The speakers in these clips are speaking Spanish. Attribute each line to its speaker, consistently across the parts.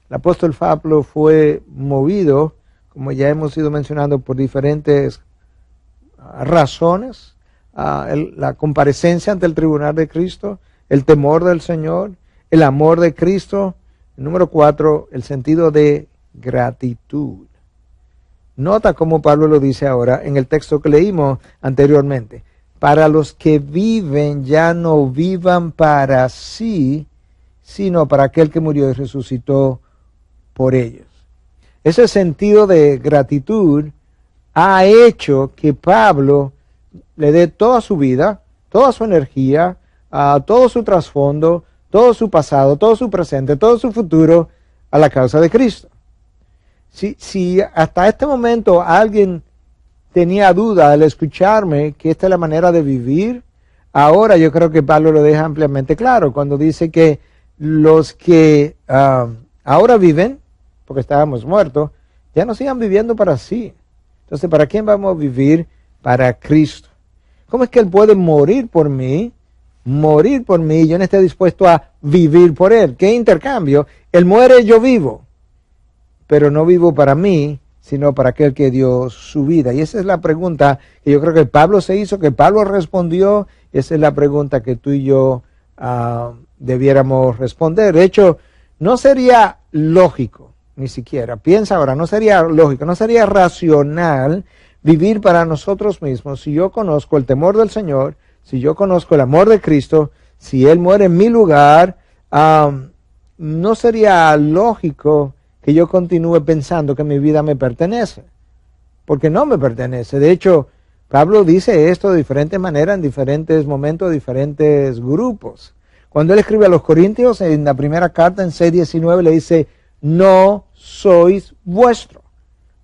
Speaker 1: El apóstol Pablo fue movido, como ya hemos ido mencionando, por diferentes razones. La comparecencia ante el tribunal de Cristo, el temor del Señor, el amor de Cristo. Número 4, el sentido de gratitud. Nota cómo Pablo lo dice ahora en el texto que leímos anteriormente. Para los que viven, ya no vivan para sí, sino para aquel que murió y resucitó por ellos. Ese sentido de gratitud ha hecho que Pablo le dé toda su vida, toda su energía, todo su trasfondo, todo su pasado, todo su presente, todo su futuro a la causa de Cristo. Si hasta este momento alguien tenía duda al escucharme que esta es la manera de vivir, ahora yo creo que Pablo lo deja ampliamente claro cuando dice que los que ahora viven, porque estábamos muertos, ya no sigan viviendo para sí. Entonces, ¿para quién vamos a vivir? Para Cristo. ¿Cómo es que Él puede morir por mí, y yo no esté dispuesto a vivir por Él? ¿Qué intercambio? Él muere, yo vivo, pero no vivo para mí, sino para aquel que dio su vida. Y esa es la pregunta que yo creo que Pablo se hizo, que Pablo respondió, y esa es la pregunta que tú y yo debiéramos responder. De hecho, no sería lógico, ni siquiera, piensa ahora, no sería lógico, no sería racional vivir para nosotros mismos si yo conozco el temor del Señor, si yo conozco el amor de Cristo, si Él muere en mi lugar, no sería lógico que yo continúe pensando que mi vida me pertenece, porque no me pertenece. De hecho, Pablo dice esto de diferentes maneras, en diferentes momentos, diferentes grupos. Cuando él escribe a los Corintios, en la primera carta, en 6:19, le dice, no sois vuestro.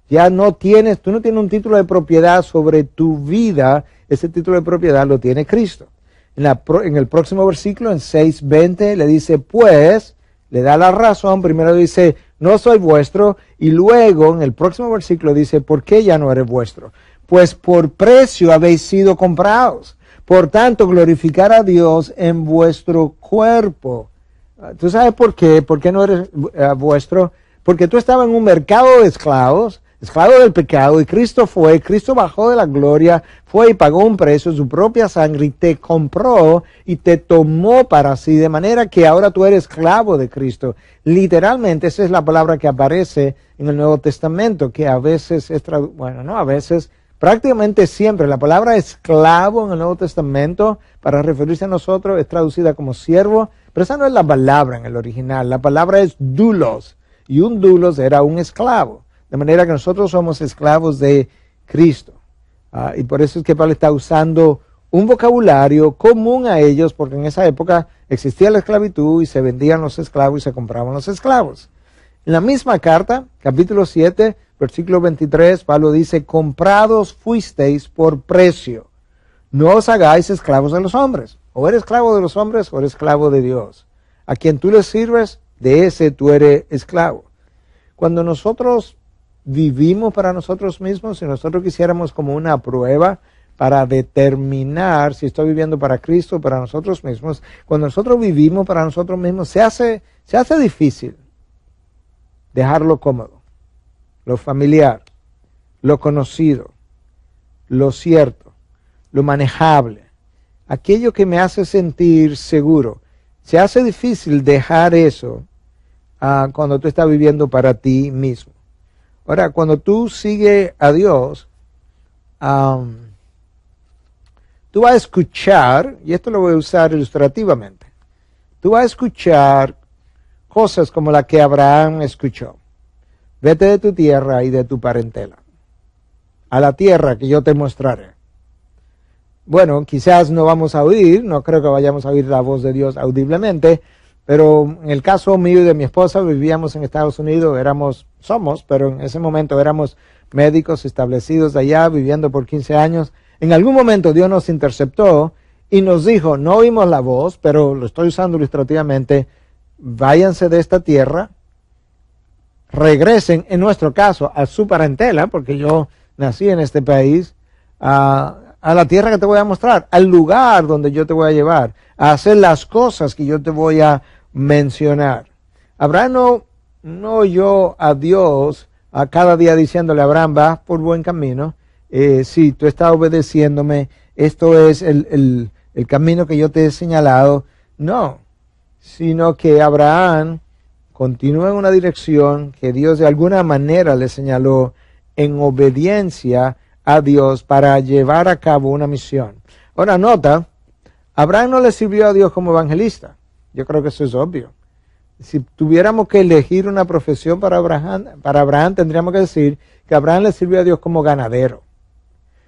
Speaker 1: Ya no tienes, tú no tienes un título de propiedad sobre tu vida, ese título de propiedad lo tiene Cristo. En el próximo versículo, en 6:20, le dice, pues, le da la razón, primero dice, no soy vuestro, y luego, en el próximo versículo dice, ¿por qué ya no eres vuestro? Pues por precio habéis sido comprados. Por tanto, glorificar a Dios en vuestro cuerpo. ¿Tú sabes por qué? ¿Por qué no eres vuestro? Porque tú estabas en un mercado de esclavos, esclavo del pecado, y Cristo bajó de la gloria, fue y pagó un precio, su propia sangre, y te compró y te tomó para sí, de manera que ahora tú eres esclavo de Cristo. Literalmente, esa es la palabra que aparece en el Nuevo Testamento, que a veces prácticamente siempre la palabra esclavo en el Nuevo Testamento, para referirse a nosotros, es traducida como siervo, pero esa no es la palabra en el original, la palabra es doulos, y un doulos era un esclavo. De manera que nosotros somos esclavos de Cristo. Y por eso es que Pablo está usando un vocabulario común a ellos, porque en esa época existía la esclavitud y se vendían los esclavos y se compraban los esclavos. En la misma carta, capítulo 7, versículo 23, Pablo dice, comprados fuisteis por precio. No os hagáis esclavos de los hombres. O eres esclavo de los hombres o eres esclavo de Dios. A quien tú le sirves, de ese tú eres esclavo. Cuando nosotros vivimos para nosotros mismos, si nosotros quisiéramos como una prueba para determinar si estoy viviendo para Cristo o para nosotros mismos, cuando nosotros vivimos para nosotros mismos, se hace difícil dejarlo cómodo, lo familiar, lo conocido, lo cierto, lo manejable, aquello que me hace sentir seguro. Se hace difícil dejar eso cuando tú estás viviendo para ti mismo. Ahora, cuando tú sigues a Dios, tú vas a escuchar, y esto lo voy a usar ilustrativamente, tú vas a escuchar cosas como la que Abraham escuchó. Vete de tu tierra y de tu parentela, a la tierra que yo te mostraré. Bueno, quizás no vamos a oír, no creo que vayamos a oír la voz de Dios audiblemente, pero en el caso mío y de mi esposa, vivíamos en Estados Unidos, pero en ese momento éramos médicos establecidos de allá, viviendo por 15 años. En algún momento Dios nos interceptó y nos dijo, no oímos la voz, pero lo estoy usando ilustrativamente, váyanse de esta tierra, regresen, en nuestro caso, a su parentela, porque yo nací en este país, a la tierra que te voy a mostrar, al lugar donde yo te voy a llevar, a hacer las cosas que yo te voy a mencionar. Abraham no oyó a Dios a cada día diciéndole a Abraham, vas por buen camino, si tú estás obedeciéndome, esto es el camino que yo te he señalado. No, sino que Abraham continúa en una dirección que Dios de alguna manera le señaló en obediencia a Dios para llevar a cabo una misión. Ahora nota, Abraham no le sirvió a Dios como evangelista. Yo creo que eso es obvio. Si tuviéramos que elegir una profesión para Abraham tendríamos que decir que Abraham le sirvió a Dios como ganadero.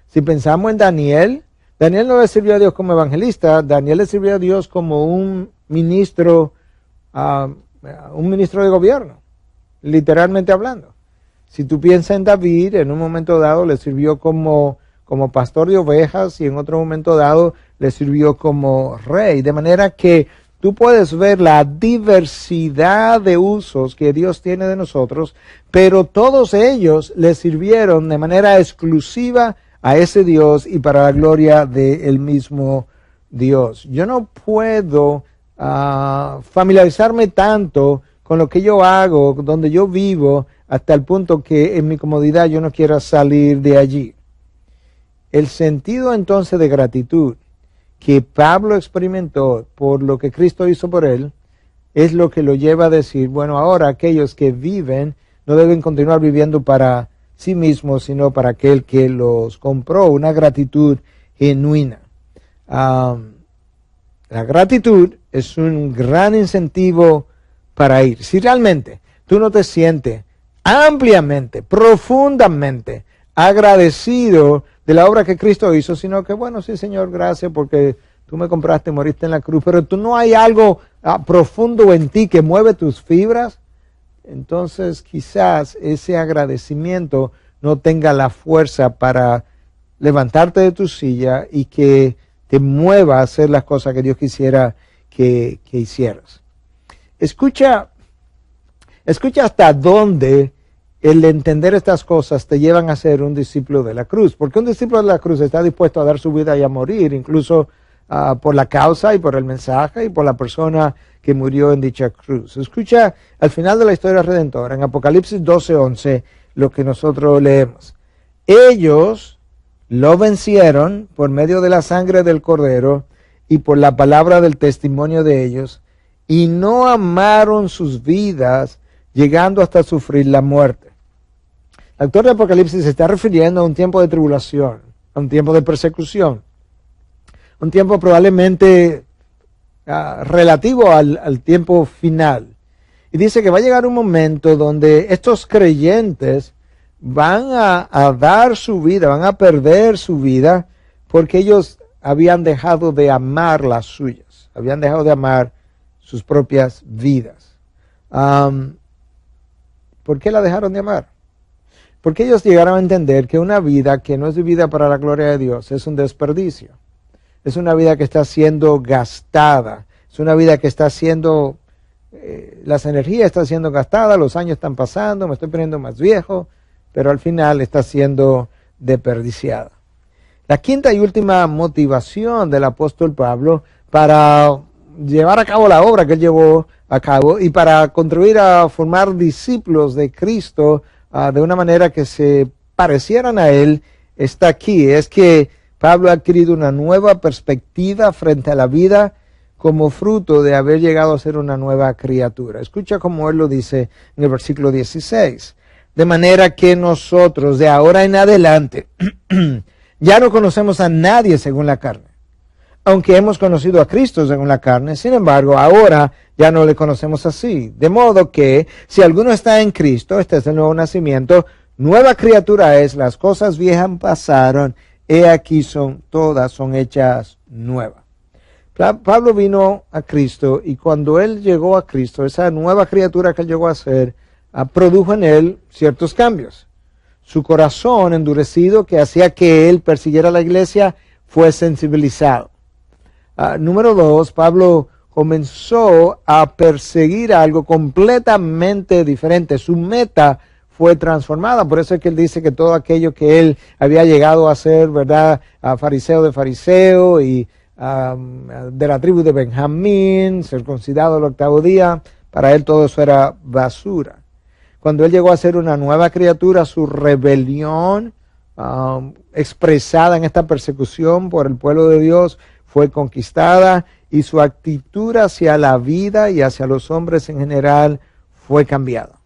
Speaker 1: Si pensamos en Daniel, Daniel no le sirvió a Dios como evangelista, Daniel le sirvió a Dios como un ministro de gobierno, literalmente hablando. Si tú piensas en David, en un momento dado le sirvió como pastor de ovejas y en otro momento dado le sirvió como rey. De manera que tú puedes ver la diversidad de usos que Dios tiene de nosotros, pero todos ellos le sirvieron de manera exclusiva a ese Dios y para la gloria del mismo Dios. Yo no puedo familiarizarme tanto con lo que yo hago, donde yo vivo, hasta el punto que en mi comodidad yo no quiera salir de allí. El sentido entonces de gratitud que Pablo experimentó por lo que Cristo hizo por él, es lo que lo lleva a decir, bueno, ahora aquellos que viven no deben continuar viviendo para sí mismos, sino para aquel que los compró, una gratitud genuina. La gratitud es un gran incentivo para ir. Si realmente tú no te sientes ampliamente, profundamente agradecido de la obra que Cristo hizo, sino que, bueno, sí, Señor, gracias porque tú me compraste, moriste en la cruz, pero tú no hay algo profundo en ti que mueve tus fibras, entonces quizás ese agradecimiento no tenga la fuerza para levantarte de tu silla y que te mueva a hacer las cosas que Dios quisiera que hicieras. Escucha hasta dónde el entender estas cosas te llevan a ser un discípulo de la cruz, porque un discípulo de la cruz está dispuesto a dar su vida y a morir, incluso por la causa y por el mensaje y por la persona que murió en dicha cruz. Escucha al final de la historia redentora, en Apocalipsis 12:11, lo que nosotros leemos. Ellos lo vencieron por medio de la sangre del Cordero y por la palabra del testimonio de ellos, y no amaron sus vidas, llegando hasta sufrir la muerte. El autor de Apocalipsis se está refiriendo a un tiempo de tribulación, a un tiempo de persecución, un tiempo probablemente relativo al tiempo final. Y dice que va a llegar un momento donde estos creyentes van a dar su vida, van a perder su vida, porque ellos habían dejado de amar las suyas, habían dejado de amar sus propias vidas. ¿Por qué la dejaron de amar? Porque ellos llegaron a entender que una vida que no es vivida para la gloria de Dios es un desperdicio. Es una vida que está siendo gastada. Es una vida que está siendo, las energías están siendo gastadas, los años están pasando, me estoy poniendo más viejo, pero al final está siendo desperdiciada. La quinta y última motivación del apóstol Pablo para llevar a cabo la obra que él llevó a cabo y para contribuir a formar discípulos de Cristo de una manera que se parecieran a él, está aquí. Es que Pablo ha adquirido una nueva perspectiva frente a la vida como fruto de haber llegado a ser una nueva criatura. Escucha cómo él lo dice en el versículo 16. De manera que nosotros de ahora en adelante ya no conocemos a nadie según la carne. Aunque hemos conocido a Cristo según la carne, sin embargo, ahora ya no le conocemos así. De modo que, si alguno está en Cristo, este es el nuevo nacimiento, nueva criatura es, las cosas viejas pasaron, he aquí todas son hechas nuevas. Pablo vino a Cristo y cuando él llegó a Cristo, esa nueva criatura que él llegó a ser, produjo en él ciertos cambios. Su corazón endurecido que hacía que él persiguiera a la iglesia fue sensibilizado. Número 2, Pablo comenzó a perseguir algo completamente diferente. Su meta fue transformada. Por eso es que él dice que todo aquello que él había llegado a ser, ¿verdad? Fariseo de fariseo y de la tribu de Benjamín, circuncidado el octavo día, para él todo eso era basura. cuando él llegó a ser una nueva criatura, su rebelión expresada en esta persecución por el pueblo de Dios fue conquistada y su actitud hacia la vida y hacia los hombres en general fue cambiada.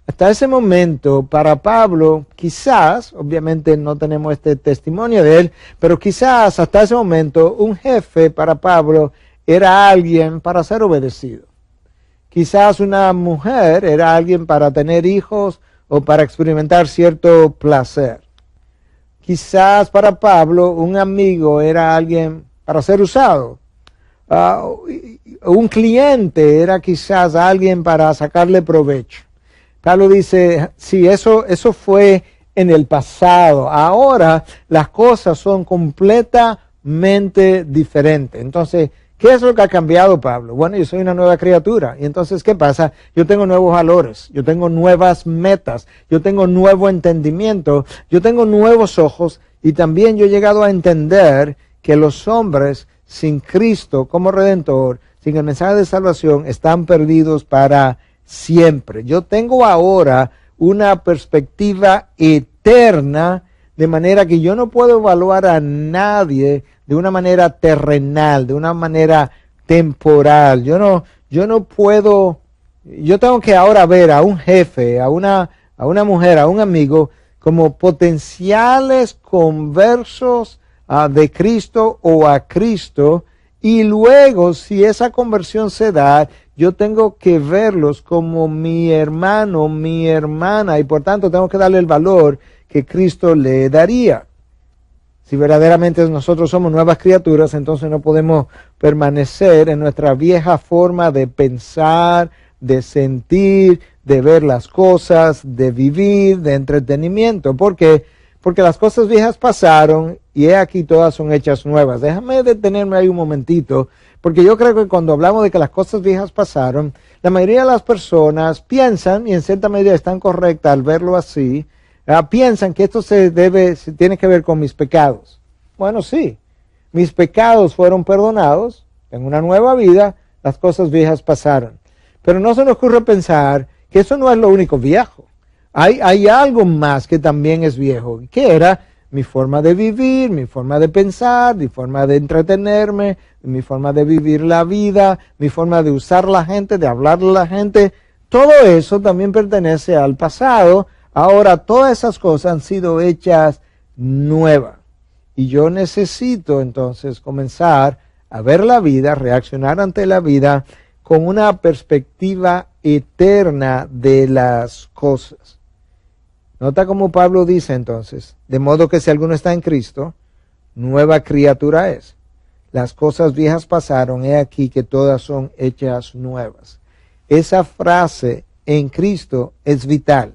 Speaker 1: Hasta ese momento, para Pablo, quizás, obviamente no tenemos este testimonio de él, pero quizás hasta ese momento un jefe para Pablo era alguien para ser obedecido. Quizás una mujer era alguien para tener hijos o para experimentar cierto placer. Quizás para Pablo un amigo era alguien para ser usado. Un cliente era quizás alguien para sacarle provecho. Pablo dice, sí, eso fue en el pasado. Ahora las cosas son completamente diferentes. Entonces, ¿qué es lo que ha cambiado, Pablo? Bueno, yo soy una nueva criatura. Y entonces, ¿qué pasa? Yo tengo nuevos valores, yo tengo nuevas metas, yo tengo nuevo entendimiento, yo tengo nuevos ojos y también yo he llegado a entender que los hombres sin Cristo como Redentor, sin el mensaje de salvación, están perdidos para siempre. Yo tengo ahora una perspectiva eterna, de manera que yo no puedo evaluar a nadie de una manera terrenal, de una manera temporal. Yo no puedo, yo tengo que ahora ver a un jefe, a una mujer, a un amigo, como potenciales conversos de Cristo o a Cristo, y luego, si esa conversión se da, yo tengo que verlos como mi hermano, mi hermana, y por tanto tengo que darle el valor que Cristo le daría. Si verdaderamente nosotros somos nuevas criaturas, entonces no podemos permanecer en nuestra vieja forma de pensar, de sentir, de ver las cosas, de vivir, de entretenimiento. ¿Por qué? Porque las cosas viejas pasaron y he aquí todas son hechas nuevas. Déjame detenerme ahí un momentito, porque yo creo que cuando hablamos de que las cosas viejas pasaron, la mayoría de las personas piensan, y en cierta medida están correctas al verlo así, piensan que esto se tiene que ver con mis pecados. Bueno, sí, mis pecados fueron perdonados, tengo una nueva vida, las cosas viejas pasaron. Pero no se nos ocurre pensar que eso no es lo único viejo. Hay algo más que también es viejo, que era mi forma de vivir, mi forma de pensar, mi forma de entretenerme, mi forma de vivir la vida, mi forma de usar la gente, de hablarle a la gente. Todo eso también pertenece al pasado. Ahora todas esas cosas han sido hechas nuevas. Y yo necesito entonces comenzar a ver la vida, reaccionar ante la vida con una perspectiva eterna de las cosas. Nota como Pablo dice entonces, de modo que si alguno está en Cristo, nueva criatura es. Las cosas viejas pasaron, he aquí que todas son hechas nuevas. Esa frase en Cristo es vital.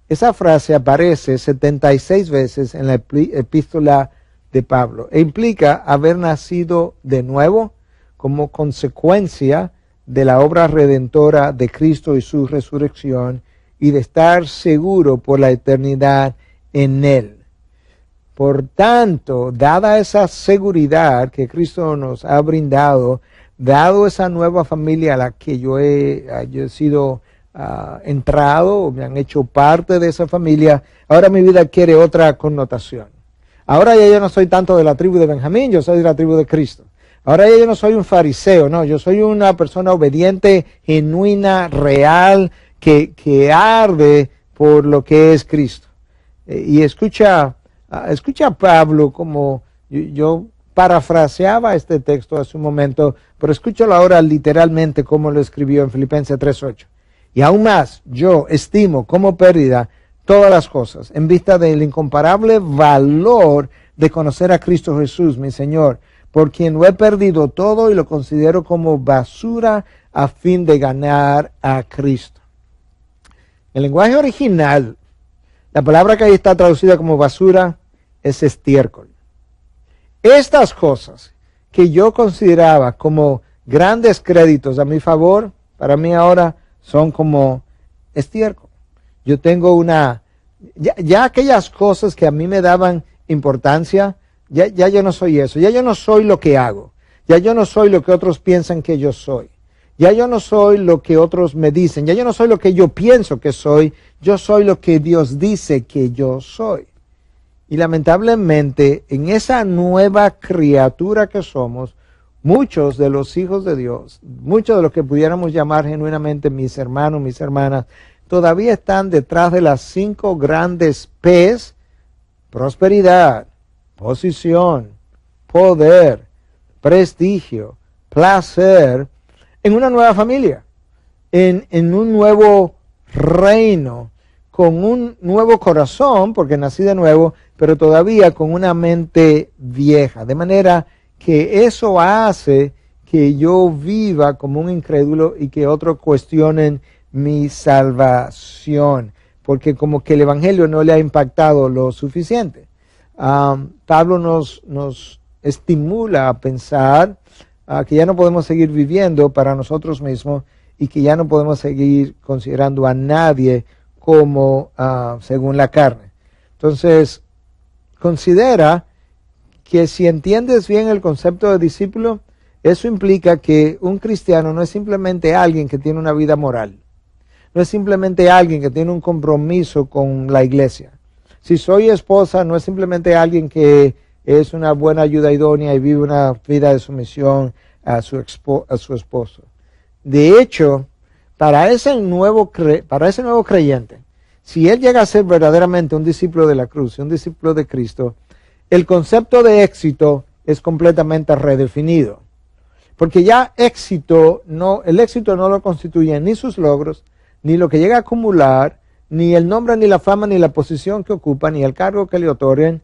Speaker 1: Esa frase aparece 76 veces en la epístola de Pablo e implica haber nacido de nuevo como consecuencia de la obra redentora de Cristo y su resurrección y de estar seguro por la eternidad en Él. Por tanto, dada esa seguridad que Cristo nos ha brindado, dado esa nueva familia a la que yo he sido entrado, me han hecho parte de esa familia, ahora mi vida adquiere otra connotación. Ahora ya yo no soy tanto de la tribu de Benjamín, yo soy de la tribu de Cristo. Ahora ya yo no soy un fariseo, no, yo soy una persona obediente, genuina, real, que arde por lo que es Cristo. Y escucha a Pablo como yo parafraseaba este texto hace un momento, pero escúchalo ahora literalmente como lo escribió en Filipenses 3:8. Y aún más, yo estimo como pérdida todas las cosas en vista del incomparable valor de conocer a Cristo Jesús, mi Señor, por quien lo he perdido todo y lo considero como basura a fin de ganar a Cristo. En el lenguaje original, la palabra que ahí está traducida como basura es estiércol. Estas cosas que yo consideraba como grandes créditos a mi favor, para mí ahora son como estiércol. Yo tengo ya aquellas cosas que a mí me daban importancia, ya yo no soy eso, ya yo no soy lo que hago, ya yo no soy lo que otros piensan que yo soy. Ya yo no soy lo que otros me dicen, ya yo no soy lo que yo pienso que soy, yo soy lo que Dios dice que yo soy. Y lamentablemente, en esa nueva criatura que somos, muchos de los hijos de Dios, muchos de los que pudiéramos llamar genuinamente mis hermanos, mis hermanas, todavía están detrás de las 5 grandes P's: prosperidad, posición, poder, prestigio, placer, en una nueva familia, en un nuevo reino, con un nuevo corazón, porque nací de nuevo, pero todavía con una mente vieja. De manera que eso hace que yo viva como un incrédulo y que otros cuestionen mi salvación, porque como que el Evangelio no le ha impactado lo suficiente. Pablo nos estimula a pensar que ya no podemos seguir viviendo para nosotros mismos y que ya no podemos seguir considerando a nadie como según la carne. Entonces, considera que si entiendes bien el concepto de discípulo, eso implica que un cristiano no es simplemente alguien que tiene una vida moral, no es simplemente alguien que tiene un compromiso con la iglesia. Si soy esposa, no es simplemente alguien que es una buena ayuda idónea y vive una vida de sumisión a su esposo. De hecho, para ese nuevo creyente, si él llega a ser verdaderamente un discípulo de la cruz, un discípulo de Cristo, el concepto de éxito es completamente redefinido. Porque ya el éxito no lo constituye ni sus logros, ni lo que llega a acumular, ni el nombre, ni la fama, ni la posición que ocupa, ni el cargo que le otorguen,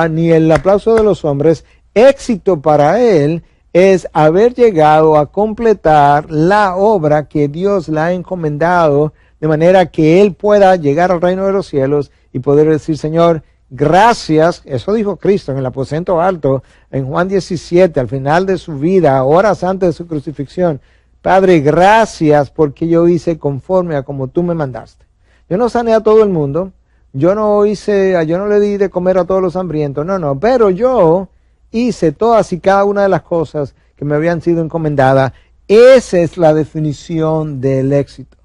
Speaker 1: ni el aplauso de los hombres. Éxito para él es haber llegado a completar la obra que Dios le ha encomendado, de manera que él pueda llegar al reino de los cielos y poder decir: Señor, gracias. Eso dijo Cristo en el aposento alto, en Juan 17, al final de su vida, horas antes de su crucifixión. Padre, gracias porque yo hice conforme a como tú me mandaste. Yo no sané a todo el mundo, yo no le di de comer a todos los hambrientos, no, pero yo hice todas y cada una de las cosas que me habían sido encomendadas. Esa es la definición del éxito.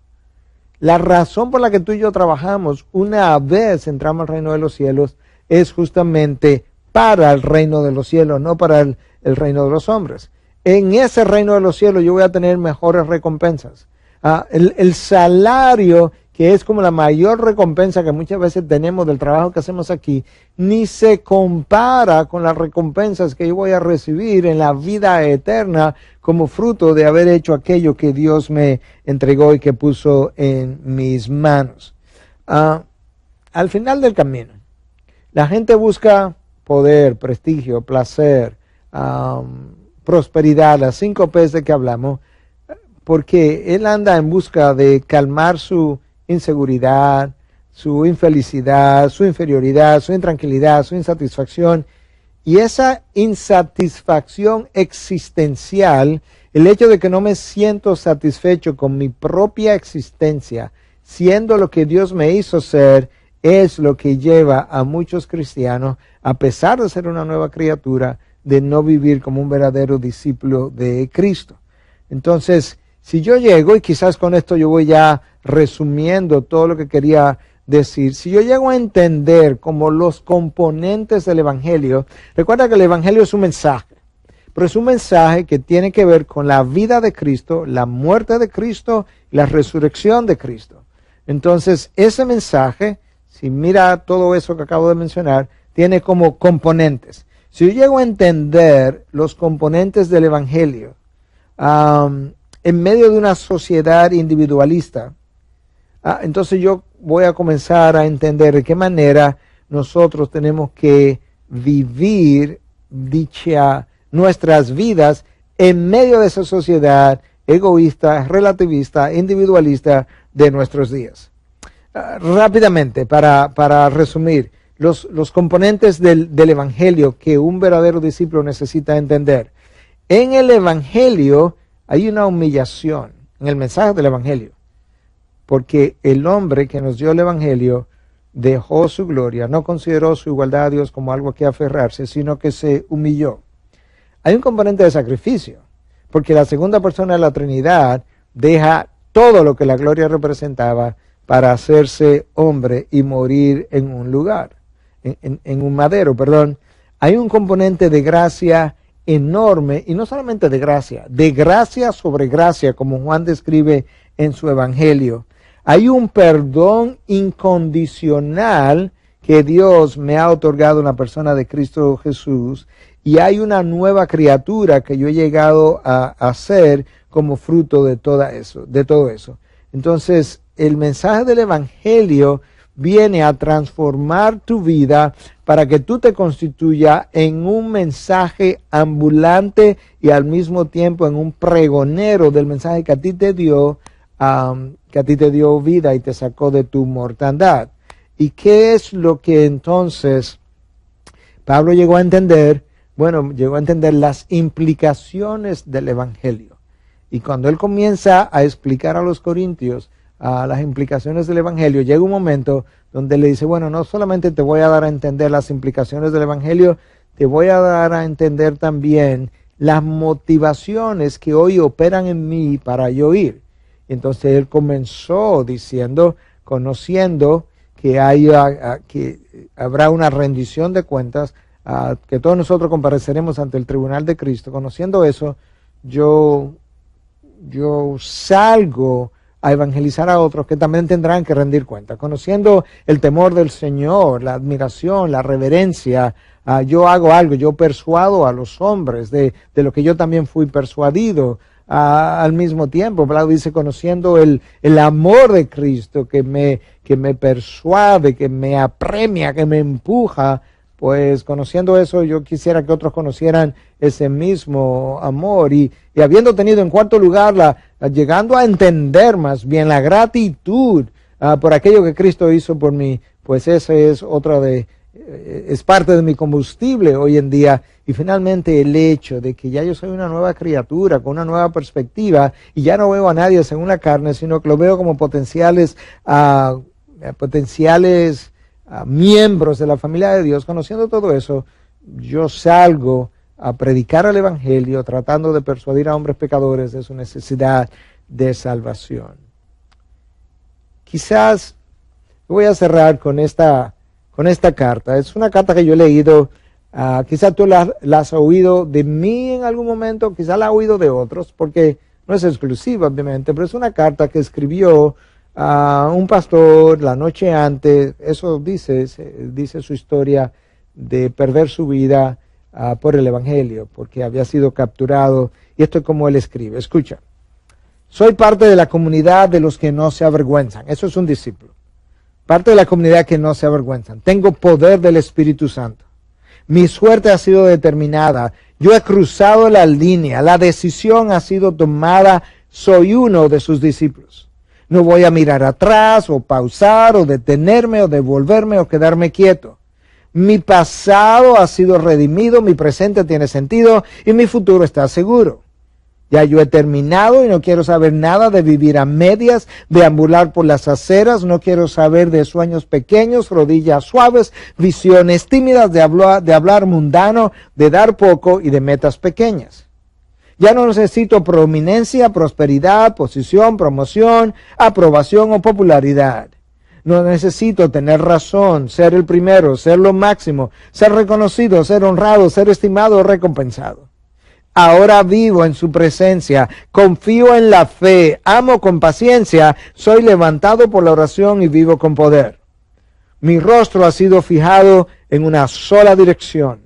Speaker 1: La razón por la que tú y yo trabajamos una vez entramos al reino de los cielos es justamente para el reino de los cielos, no para el reino de los hombres. En ese reino de los cielos yo voy a tener mejores recompensas. El salario, que es como la mayor recompensa que muchas veces tenemos del trabajo que hacemos aquí, ni se compara con las recompensas que yo voy a recibir en la vida eterna como fruto de haber hecho aquello que Dios me entregó y que puso en mis manos. Al final del camino, la gente busca poder, prestigio, placer, prosperidad, las 5 P's de que hablamos, porque él anda en busca de calmar su inseguridad, su infelicidad, su inferioridad, su intranquilidad, su insatisfacción. Y esa insatisfacción existencial, el hecho de que no me siento satisfecho con mi propia existencia, siendo lo que Dios me hizo ser, es lo que lleva a muchos cristianos, a pesar de ser una nueva criatura, de no vivir como un verdadero discípulo de Cristo. Entonces, si yo llego, y quizás con esto yo voy ya resumiendo todo lo que quería decir, si yo llego a entender como los componentes del Evangelio, recuerda que el Evangelio es un mensaje, pero es un mensaje que tiene que ver con la vida de Cristo, la muerte de Cristo y la resurrección de Cristo. Entonces, ese mensaje, si mira todo eso que acabo de mencionar, tiene como componentes. Si yo llego a entender los componentes del Evangelio en medio de una sociedad individualista, entonces yo voy a comenzar a entender de qué manera nosotros tenemos que vivir nuestras vidas en medio de esa sociedad egoísta, relativista, individualista de nuestros días. Rápidamente, para resumir, los componentes del Evangelio que un verdadero discípulo necesita entender. En el Evangelio hay una humillación, en el mensaje del Evangelio, porque el hombre que nos dio el Evangelio dejó su gloria, no consideró su igualdad a Dios como algo a que aferrarse, sino que se humilló. Hay un componente de sacrificio, porque la segunda persona de la Trinidad deja todo lo que la gloria representaba para hacerse hombre y morir en un lugar, en un madero, perdón. Hay un componente de gracia enorme, y no solamente de gracia sobre gracia, como Juan describe en su evangelio. Hay un perdón incondicional que Dios me ha otorgado en la persona de Cristo Jesús, y hay una nueva criatura que yo he llegado a ser como fruto de todo eso. Entonces, el mensaje del evangelio viene a transformar tu vida para que tú te constituya en un mensaje ambulante y al mismo tiempo en un pregonero del mensaje que a ti te dio vida y te sacó de tu mortandad. ¿Y qué es lo que entonces Pablo llegó a entender? Bueno, llegó a entender las implicaciones del evangelio. Y cuando él comienza a explicar a los corintios las implicaciones del evangelio, llega un momento donde le dice, bueno, no solamente te voy a dar a entender las implicaciones del evangelio, te voy a dar a entender también las motivaciones que hoy operan en mí para yo ir. Entonces él comenzó diciendo, conociendo que habrá una rendición de cuentas, que todos nosotros compareceremos ante el tribunal de Cristo. Conociendo eso, yo salgo a evangelizar a otros que también tendrán que rendir cuenta. Conociendo el temor del Señor, la admiración, la reverencia, yo hago algo, yo persuado a los hombres de lo que yo también fui persuadido. Al mismo tiempo, Pablo dice, conociendo el amor de Cristo que me persuade, que me apremia, que me empuja, pues conociendo eso, yo quisiera que otros conocieran ese mismo amor. Y habiendo tenido en cuarto lugar, llegando a entender más bien la gratitud por aquello que Cristo hizo por mí, pues ese es es parte de mi combustible hoy en día. Y finalmente el hecho de que ya yo soy una nueva criatura, con una nueva perspectiva, y ya no veo a nadie según la carne, sino que lo veo como potenciales miembros de la familia de Dios. Conociendo todo eso, yo salgo a predicar el evangelio, tratando de persuadir a hombres pecadores de su necesidad de salvación. Quizás voy a cerrar con esta carta. Es una carta que yo he leído, quizás tú la has oído de mí en algún momento, quizás la has oído de otros, porque no es exclusiva obviamente, pero es una carta que escribió un pastor la noche antes. Eso dice su historia de perder su vida por el evangelio, porque había sido capturado. Y esto es como él escribe. Escucha: soy parte de la comunidad de los que no se avergüenzan. Eso es un discípulo. Parte de la comunidad que no se avergüenzan. Tengo poder del Espíritu Santo. Mi suerte ha sido determinada. Yo he cruzado la línea. La decisión ha sido tomada. Soy uno de sus discípulos. No voy a mirar atrás, o pausar, o detenerme, o devolverme, o quedarme quieto. Mi pasado ha sido redimido, mi presente tiene sentido, y mi futuro está seguro. Ya yo he terminado y no quiero saber nada de vivir a medias, de ambular por las aceras. No quiero saber de sueños pequeños, rodillas suaves, visiones tímidas, de hablar mundano, de dar poco y de metas pequeñas. Ya no necesito prominencia, prosperidad, posición, promoción, aprobación o popularidad. No necesito tener razón, ser el primero, ser lo máximo, ser reconocido, ser honrado, ser estimado o recompensado. Ahora vivo en su presencia, confío en la fe, amo con paciencia, soy levantado por la oración y vivo con poder. Mi rostro ha sido fijado en una sola dirección.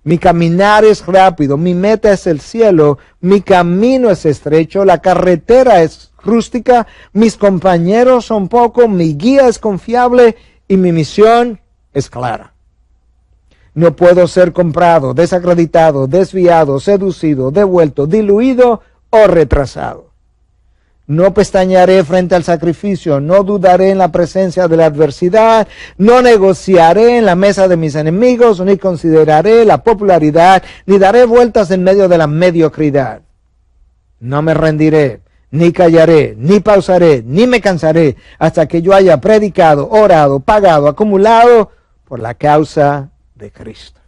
Speaker 1: Mi caminar es rápido, mi meta es el cielo, mi camino es estrecho, la carretera es rústica, mis compañeros son pocos, mi guía es confiable y mi misión es clara. No puedo ser comprado, desacreditado, desviado, seducido, devuelto, diluido o retrasado. No pestañearé frente al sacrificio, no dudaré en la presencia de la adversidad, no negociaré en la mesa de mis enemigos, ni consideraré la popularidad, ni daré vueltas en medio de la mediocridad. No me rendiré, ni callaré, ni pausaré, ni me cansaré, hasta que yo haya predicado, orado, pagado, acumulado por la causa de Cristo.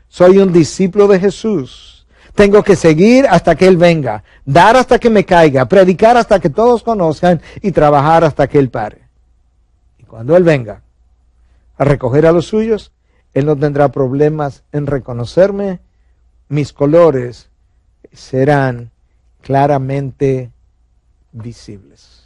Speaker 1: Soy un discípulo de Jesús. Tengo que seguir hasta que Él venga, dar hasta que me caiga, predicar hasta que todos conozcan y trabajar hasta que Él pare. Y cuando Él venga a recoger a los suyos, Él no tendrá problemas en reconocerme. Mis colores serán claramente visibles.